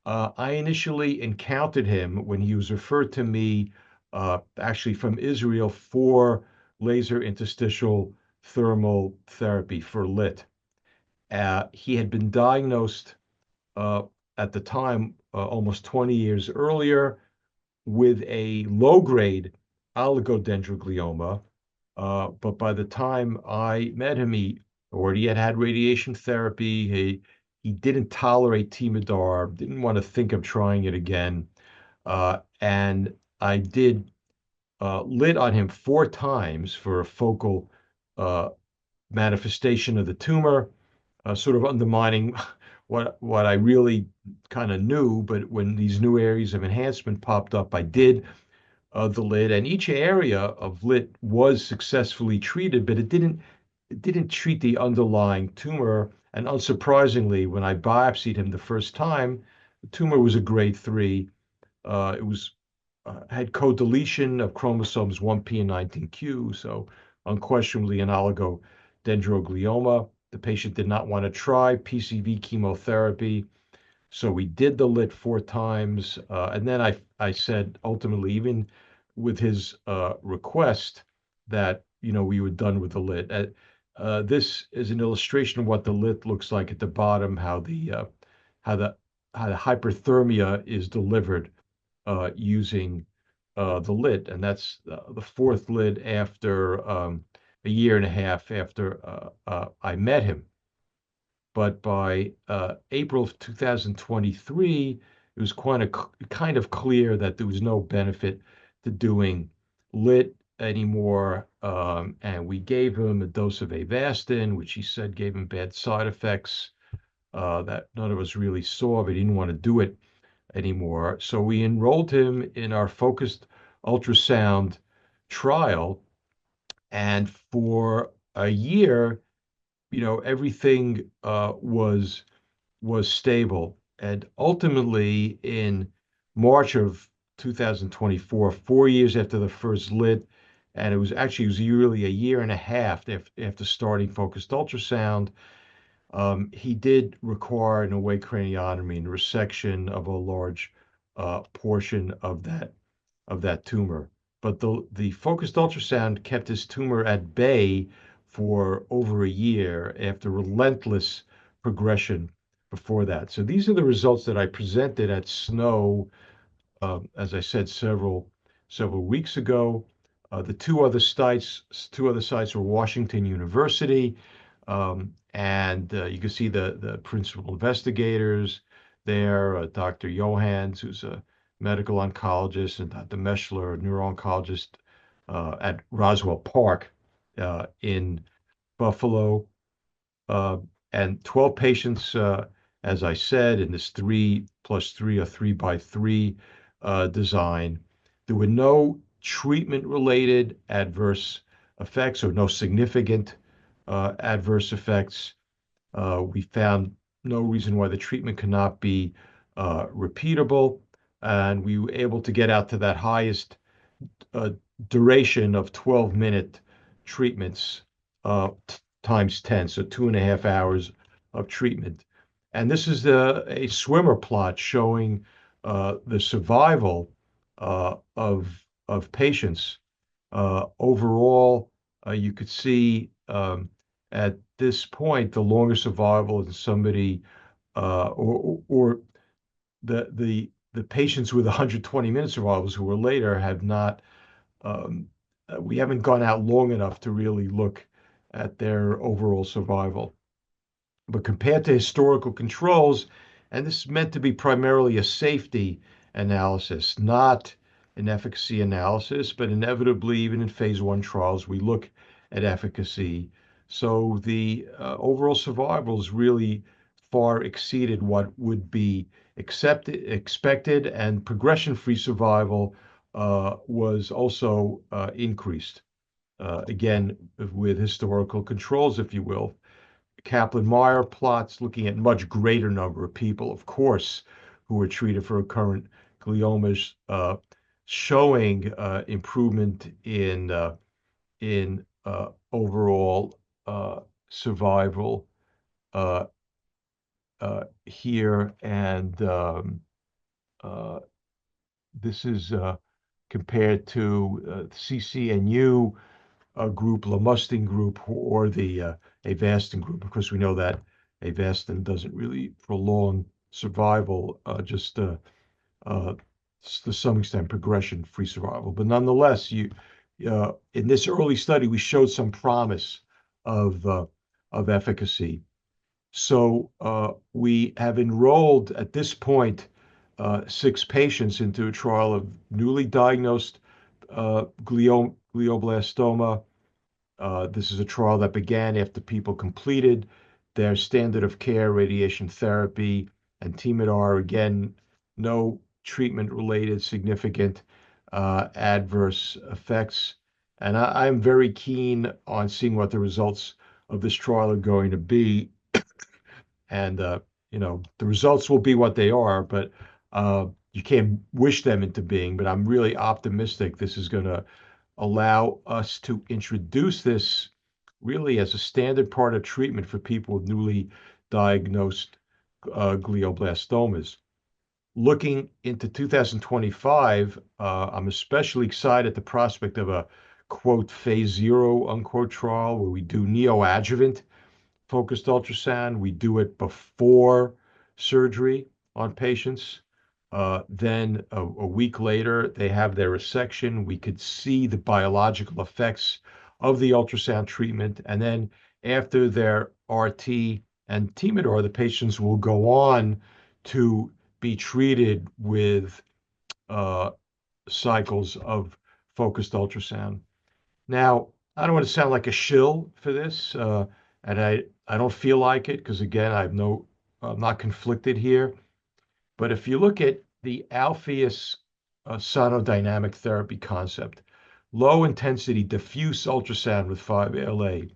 I initially encountered him when he was referred to me, actually from Israel, for laser interstitial thermal therapy for LIT. He had been diagnosed uh, at the time, almost 20 years earlier, with a low-grade oligodendroglioma. But by the time I met him, he already had radiation therapy. He didn't tolerate Temodar, didn't want to think of trying it again. And I did lit on him 4 times for a focal uh, manifestation of the tumor, sort of undermining what I really kind of knew. But when these new areas of enhancement popped up, I did the lid, and each area of lit was successfully treated, but it didn't treat the underlying tumor. And unsurprisingly, when I biopsied him the first time, the tumor was a grade 3. It was had co-deletion of chromosomes 1p and 19q, so unquestionably an oligodendroglioma. The patient did not want to try PCV chemotherapy, so we did the lit 4 times, and then I said ultimately, even with his request, that we were done with the lit. This is an illustration of what the lit looks like at the bottom, how the how the hyperthermia is delivered using the lit, and that's the fourth lit after a year and a half after I met him. But by April of 2023, it was kind of clear that there was no benefit to doing lit anymore. And we gave him a dose of Avastin, which he said gave him bad side effects that none of us really saw, but he didn't want to do it anymore. So we enrolled him in our focused ultrasound trial. And for a year, everything was stable. And ultimately, in March of 2024, 4 years after the first lit, and it was really a year and a half after starting focused ultrasound, he did require an awake craniotomy and resection of a large portion of that tumor. But the focused ultrasound kept his tumor at bay for over a year after relentless progression before that. So these are the results that I presented at SNO, as I said, several weeks ago. The two other sites were Washington University, and you can see the principal investigators there, Dr. Johans, who's a medical oncologist, and Dr. Meschler, a neuro-oncologist at Roswell Park in Buffalo, uh, and 12 patients, as I said, in this 3+3 or 3x3 design. There were no treatment-related adverse effects or no significant adverse effects. We found no reason why the treatment cannot be repeatable, and we were able to get out to that highest uh, duration of 12-minute treatments times 10, so 2.5 hours of treatment. And this is a swimmer plot showing the survival of patients. Overall, you could see at this point the longer survival in somebody or the patients with 120-minute survivals who were later have not um, we haven't gone out long enough to really look at their overall survival. But compared to historical controls, and this is meant to be primarily a safety analysis, not an efficacy analysis, but inevitably, even in phase 1 trials, we look at efficacy. So the overall survivals really far exceeded what would be expected, and progression-free survival was also increased. Again, with historical controls, if you will. Kaplan-Meier plots looking at much greater number of people, of course, who were treated for recurrent gliomas, showing improvement in overall survival here, and uh, this is compared to CCNU group, Lamustin group, or the Avastin group. Of course, we know that Avastin doesn't really prolong survival, just uh, to some extent progression-free survival. But nonetheless, in this early study, we showed some promise of efficacy. So we have enrolled at this point 6 patients into a trial of newly diagnosed glioblastoma. This is a trial that began after people completed their standard of care radiation therapy and Temodar. Again, no treatment-related significant adverse effects. And I'm very keen on seeing what the results of this trial are going to be. And, the results will be what they are, but you can't wish them into being. But I'm really optimistic this is going to allow us to introduce this really as a standard part of treatment for people with newly diagnosed glioblastomas. Looking into 2025, I'm especially excited at the prospect of a quote phase 0 unquote trial where we do neoadjuvant focused ultrasound. We do it before surgery on patients. Then a week later, they have their resection. We could see the biological effects of the ultrasound treatment. And then after their RT and Temodar, the patients will go on to be treated with uh, cycles of focused ultrasound. Now, I don't want to sound like a shill for this, and I don't feel like it because again, I'm not conflicted here. But if you look at the Alpheus sonodynamic therapy concept, low intensity diffuse ultrasound with 5-ALA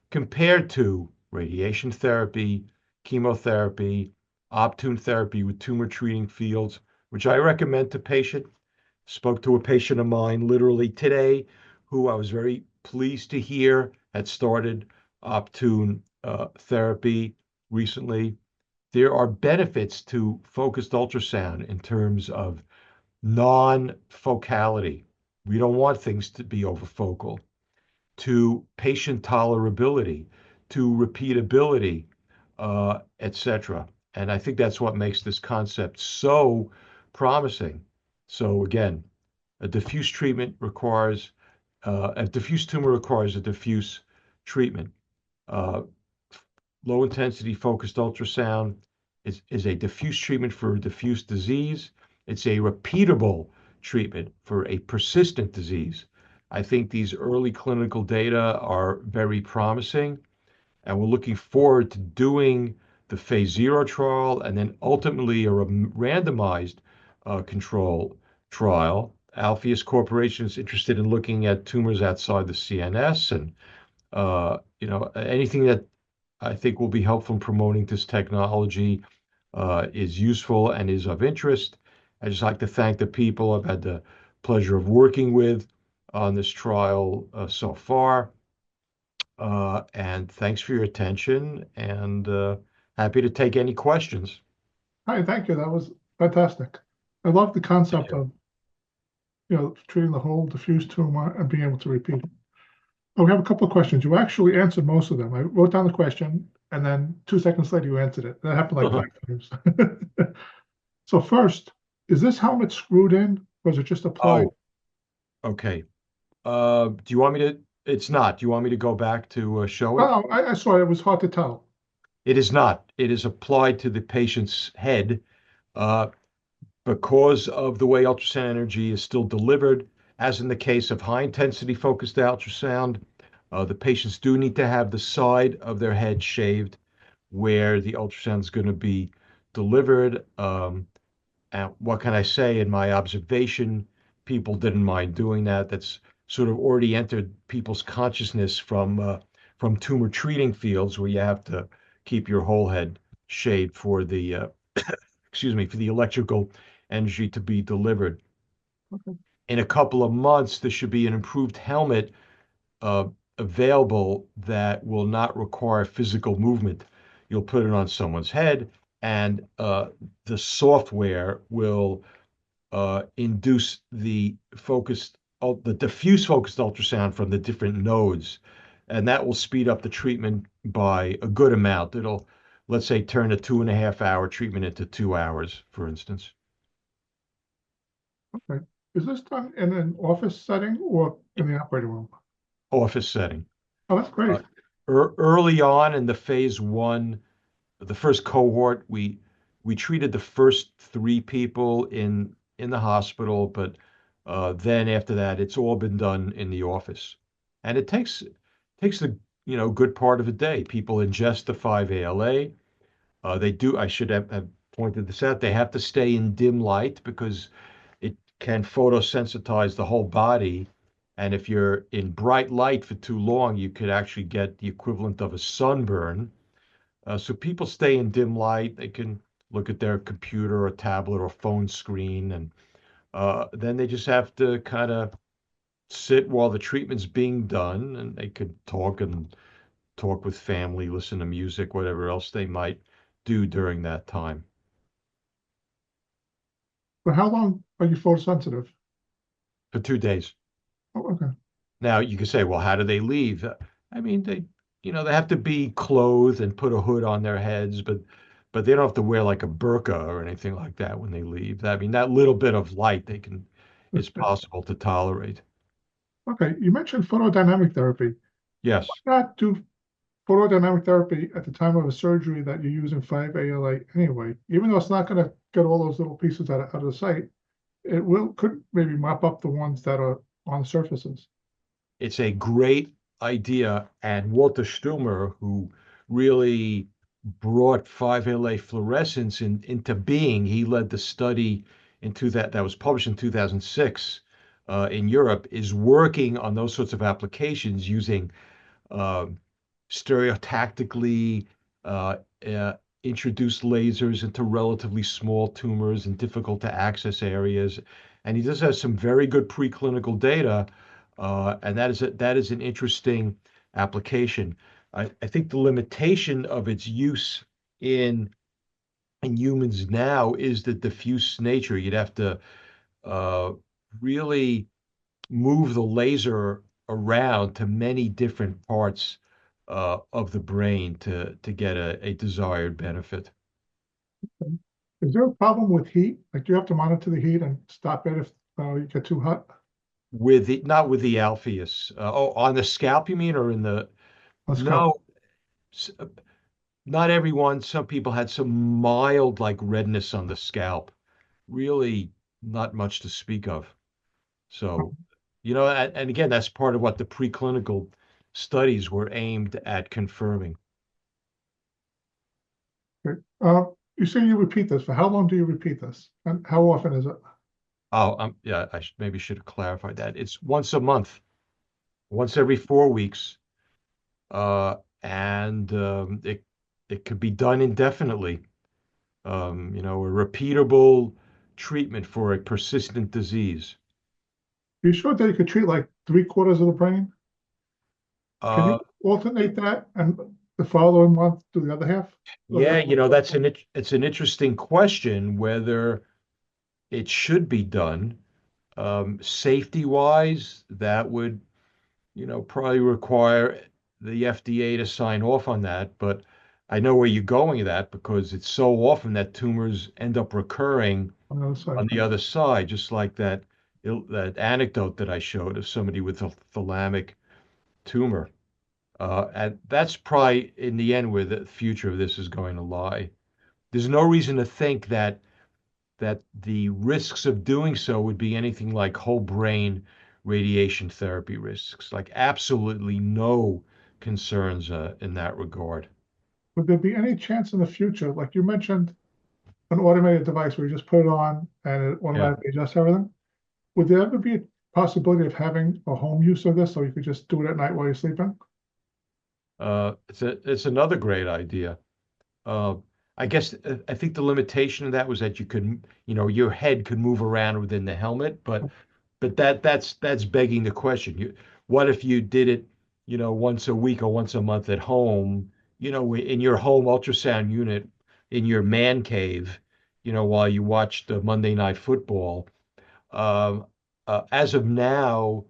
compared to radiation therapy, chemotherapy, Optune therapy with tumor treating fields, which I recommend to patient. Spoke to a patient of mine literally today who I was very pleased to hear had started Optune therapy recently. There are benefits to focused ultrasound in terms of non-focality. We don't want things to be overfocal, to patient tolerability, to repeatability, etc. And I think that's what makes this concept so promising. So again, a diffuse tumor requires a diffuse treatment. Uh, Low intensity focused ultrasound is a diffuse treatment for a diffuse disease. It's a repeatable treatment for a persistent disease. I think these early clinical data are very promising, and we're looking forward to doing the phase 0 trial and then ultimately a randomized control trial. Alpheus Corporation is interested in looking at tumors outside the CNS and anything that I think will be helpful in promoting this technology. is useful and is of interest. I just like to thank the people I've had the pleasure of working with on this trial so far. And thanks for your attention and happy to take any questions. Hi, thank you. That was fantastic. I love the concept Sure. of, treating the whole diffuse tumor and being able to repeat it. Oh, we have a couple of questions. You actually answered most of them. I wrote down the question, and then 2 seconds later, you answered it. That happened like 5 times. So first, is this helmet screwed in, or is it just applied? Oh, okay. Do you want me to? It's not. Do you want me to go back to show it? Oh, no, I saw it. It was hard to tell. It is not. It is applied to the patient's head uh, because of the way ultrasound energy is still delivered. As in the case of high intensity focused ultrasound, the patients do need to have the side of their head shaved where the ultrasound is going to be delivered. And what can I say? In my observation, people didn't mind doing that. That's sort of already entered people's consciousness from tumor treating fields where you have to keep your whole head shaved for the excuse me, for the electrical energy to be delivered. Okay. In a couple of months, there should be an improved helmet uh, available that will not require physical movement. You'll put it on someone's head, and the software will induce the diffuse focused ultrasound from the different nodes, and that will speed up the treatment by a good amount. It'll, let's say, turn a 2.5 hour treatment into 2 hours, for instance. Okay. Is this done in an office setting or in the operating room? Office setting. Oh, that's Uh, great. Early on in the phase one, the first cohort, we treated the first three people in the hospital, but then after that, it's all been done in the office, and it takes the good part of a day. People ingest the 5-ALA. They do. I should have pointed this out. They have to stay in dim light because it can photosensitize the whole body. And if you're in bright light for too long, you could actually get the equivalent of a sunburn. So people stay in dim light. They can look at their computer or tablet or phone screen, and then they just have to kind of sit while the treatment's being done, and they could talk with family, listen to music, whatever else they might do during that time. For how long are you photosensitive? For 2 days. Oh, okay. Now you can say, well, how do they leave? I mean, they have to be clothed and put a hood on their heads, but they don't have to wear like a burqa or anything like that when they leave. I mean, that little bit of light it's possible to tolerate. Okay. You mentioned photodynamic therapy. Why Yes, not do photodynamic therapy at the time of a surgery that you're using 5-ALA anyway? Even though it's not going to get all those little pieces out of the site, it could maybe mop up the ones that are on the surfaces. it's a great idea. And Walter Stummer, who really brought 5-LA fluorescence into being, he led the study that was published in 2006 in Europe, is working on those sorts of applications using uh, stereotactically uh, uh, introduced lasers into relatively small tumors and difficult to access areas. And he does have some very good preclinical data, and that is an interesting application. I think the limitation of its use in in humans now is the diffuse nature. You'd have to uh, really move the laser around to many different parts of the brain to get a desired benefit. Is there a problem with heat? Like, do you have to monitor the heat and stop it if you get too hot? With the not with the Alpheus. Oh, on the scalp, you mean, or in the? Let's go. No, s- not everyone. Some people had some mild like redness on the scalp. Really, not much to speak of. So, and again, that's part of what the preclinical studies were aimed at confirming. Okay. You say you repeat this. For how long do you repeat this? And how often is it? Oh, yeah, maybe should have clarified that. It's once a month, once every 4 weeks, and it could be done indefinitely. a repeatable treatment for a persistent disease. You showed that you could treat like 3/4 of the brain. Can you Uh, alternate that and the following month do the other half? Or is yeah, that it's an interesting question whether it should be done. Safety wise, that would, probably require the FDA to sign off on that. But I know where you're going with that because it's so often that tumors end up recurring on the other side? on the other side, just like that anecdote that I showed of somebody with a thalamic tumor. And that's probably in the end where the future of this is going to lie. There's no reason to think that the risks of doing so would be anything like whole brain radiation therapy risks. Like absolutely no concerns in that regard. Would there be any chance in the future, like you mentioned, an automated device where you just put it on and it Yeah. automatically adjusts everything? Would there ever be a possibility of having a home use of this so you could just do it at night while you're sleeping? It's another great idea. Uh, I guess I think the limitation of that was that you could, your head could move around within the helmet, but that's begging the question. What if you did it, once a week or once a month at home, in your home ultrasound unit in your man cave, while you watch the Monday Night Football. Um, as of now,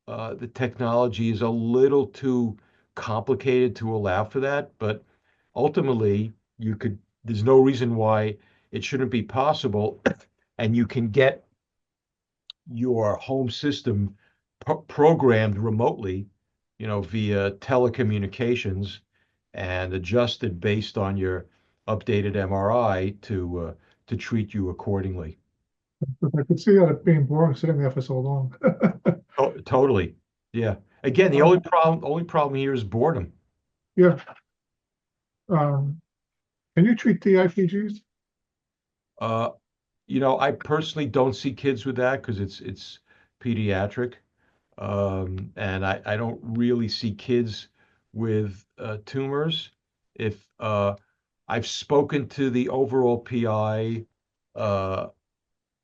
the technology is a little too complicated to allow for that, but ultimately there's no reason why it shouldn't be possible. And you can get your home system programmed remotely, via telecommunications and adjusted based on your updated MRI to treat you accordingly. But I could see that it being boring sitting there for so long. Oh, totally. Yeah. Again, the Um, only problem here is boredom. yeah. Um, can you treat DIPGs? Uh, I personally don't see kids with that because it's pediatric. And I don't really see kids with tumors. If I've spoken to the overall PI, uh,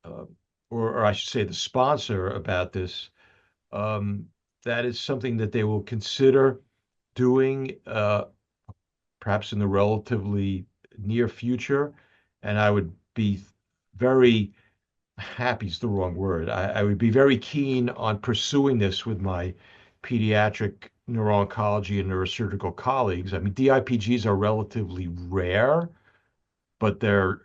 uh, or I should say the sponsor about this, um, that is something that they will consider doing, perhaps in the relatively near future. And I would be very happy is the wrong word. I would be very keen on pursuing this with my pediatric neuro-oncology and neurosurgical colleagues. I mean, DIPGs are relatively rare, but they're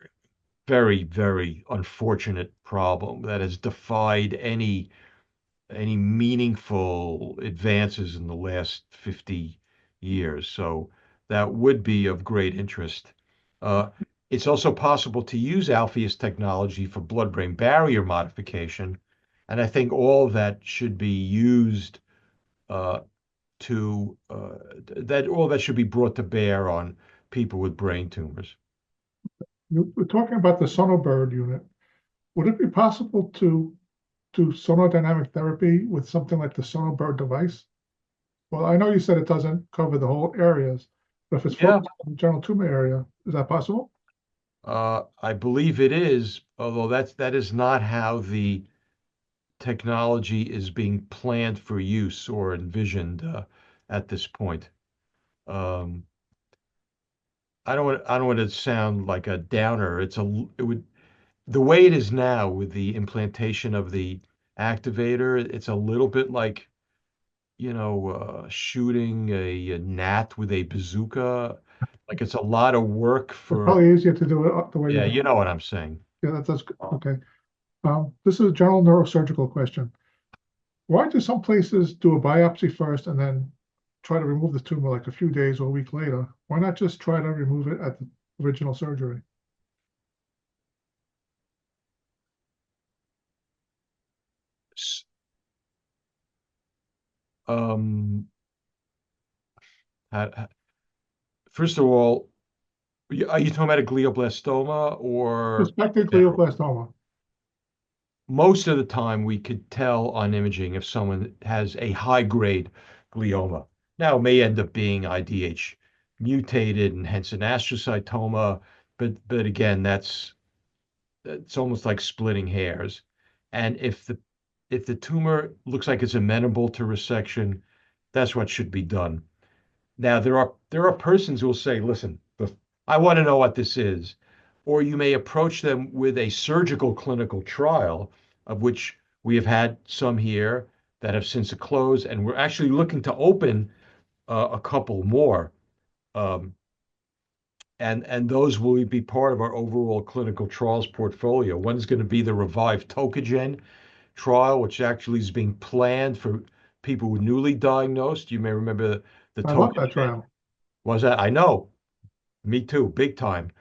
very, very unfortunate problem that has defied any meaningful advances in the last 50 years. So that would be of great interest. Uh, it's also possible to use Alpheus technology for blood-brain barrier modification, and I think all of that should be used uh, to that all that should be brought to bear on people with brain tumors. You were talking about the Sonobird unit. Would it be possible to do sonodynamic therapy with something like the Sonobird device? Well, I know you said it doesn't cover the whole areas, but if it's Yeah, focused on the general tumor area, is that possible? I believe it is, although that is not how the technology is being planned for use or envisioned at this point. Um, I don't want to sound like a downer. It would the way it is now with the implantation of the activator. It's a little bit like shooting a gnat with a bazooka. Like it's a lot of work It's for. probably easier to do it the way you Yeah, want. you know what I'm saying. Yeah, that's good. Okay. This is a general neurosurgical question. Why do some places do a biopsy first and then try to remove the tumor like a few days or a week later? Why not just try to remove it at the original surgery? S- Um, ha- First of all, are you talking about a glioblastoma or Suspected general? glioblastoma. Most of the time we could tell on imaging if someone has a high grade glioma. Now, it may end up being IDH mutated and hence an astrocytoma. but again, it's almost like splitting hairs. And if the tumor looks like it's amenable to resection, that's what should be done. Now, there are persons who will say, listen, I want to know what this is. Or you may approach them with a surgical clinical trial, of which we have had some here that have since closed, and we're actually looking to open a couple more. Um, and those will be part of our overall clinical trials portfolio. One is going to be the Revive Tokagen trial, which actually is being planned for people who are newly diagnosed. You may remember the I love that Tokagen. trial. Was that? I know. Me too, big time.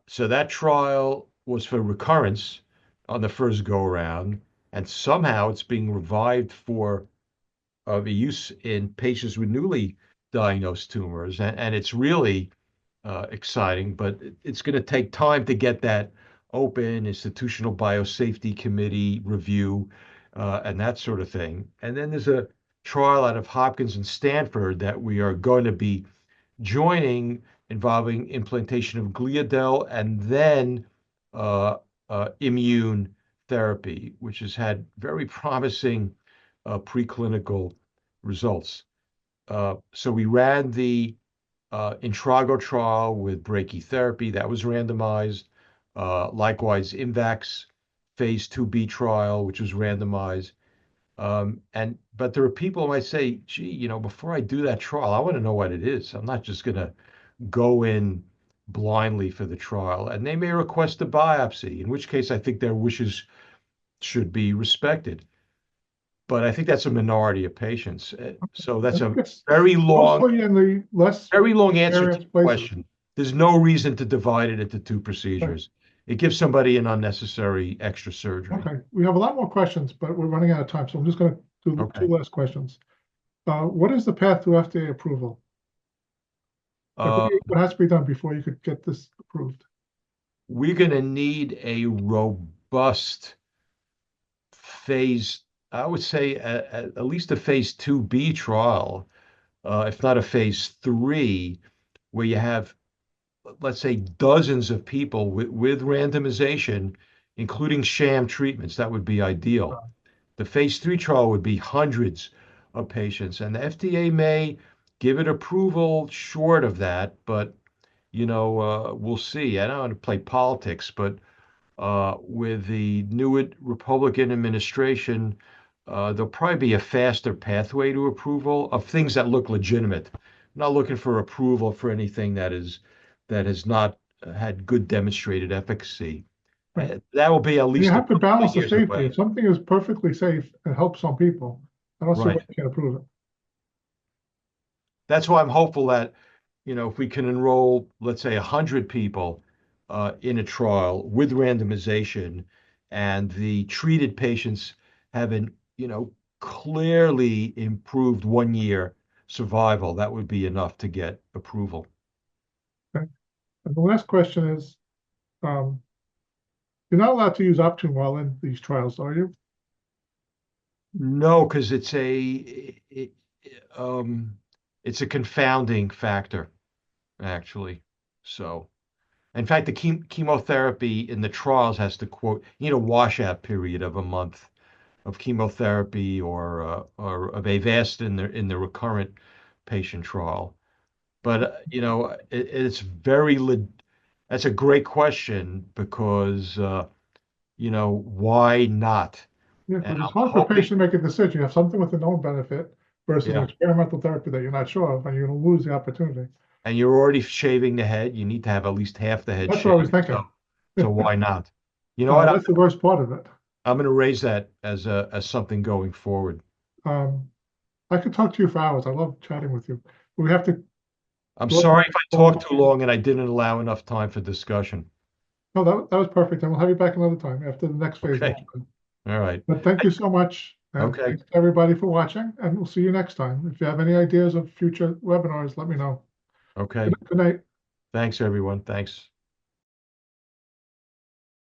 So that trial was for recurrence on the first go around, and somehow it's being revived for the use in patients with newly diagnosed tumors, and it's really exciting, but it's going to take time to get that open institutional biosafety committee review and that sort of thing. And then there's a trial out of Hopkins and Stanford that we are going to be joining involving implantation of gliadel and then uh, immune therapy, which has had very promising preclinical results. So we ran the Intrago trial with brachytherapy that was randomized. Likewise, IMVAX phase 2B trial, which was randomized. But there are people who might say, gee, before I do that trial, I want to know what it is. I'm not just going to go in blindly for the trial. And they may request a biopsy, in which case I think their wishes should be respected. But I think that's a minority of patients. So I that's think a it's very long, mostly in the less very long answer to experienced your places. question. There's no reason to divide it into two Okay, procedures. It gives somebody an unnecessary extra surgery. okay. We have a lot more questions, but we're running out of time, so I'm just going to do the two Okay. last questions. What is the path to FDA approval? Like, Uh, what has to be done before you could get this approved? we're going to need a robust phase, I would say at least a phase 2B trial, if not a phase 3, where you have, let's say, dozens of people with randomization, including sham treatments. That would be ideal. The phase 3 trial would be hundreds of patients, and the FDA may give it approval short of that, but we'll see. I don't want to play politics, but with the new Republican administration, there'll probably be a faster pathway to approval of things that look legitimate. I'm not looking for approval for anything that has not had good demonstrated efficacy. Right. That will be at And you least a have to couple of balance the years safety. If away. something is perfectly safe and helps some people, I don't see why Right. you can't approve it. That's why I'm hopeful that, if we can enroll, let's say, 100 people in a trial with randomization, and the treated patients have an, clearly improved 1 year survival, that would be enough to get approval. Okay. And the last question is, um, you're not allowed to use Optune while in these trials, are you? No, because um, it's a confounding factor, actually. So. In fact, the chemotherapy in the trials has to quote, you know, washout period of a month of chemotherapy or of Avast in the recurrent patient trial. But it's that's a great question because why not? Yeah, And because it's I'm hard for a hoping, patient to make a decision. You have something with a known benefit versus an yeah. experimental therapy that you're not sure of, and you're going to lose the opportunity. And you're already shaving the head. You need to have at least half the head That's what I was shaved. So, thinking. so why not? You know what? That's the worst part of it. I'm going to raise that as something going forward. Um, I could talk to you for hours. I love chatting with you. We have to I'm go to the sorry if next I call. talked too long and I didn't allow enough time for discussion. No, that was perfect. And we'll have you back another time after the next phase is Okay. open. All right. But thank you so much. And Okay. thanks to everybody for watching. And we'll see you next time. If you have any ideas of future webinars, let me know. Okay. Good night. Thanks, everyone. Thanks.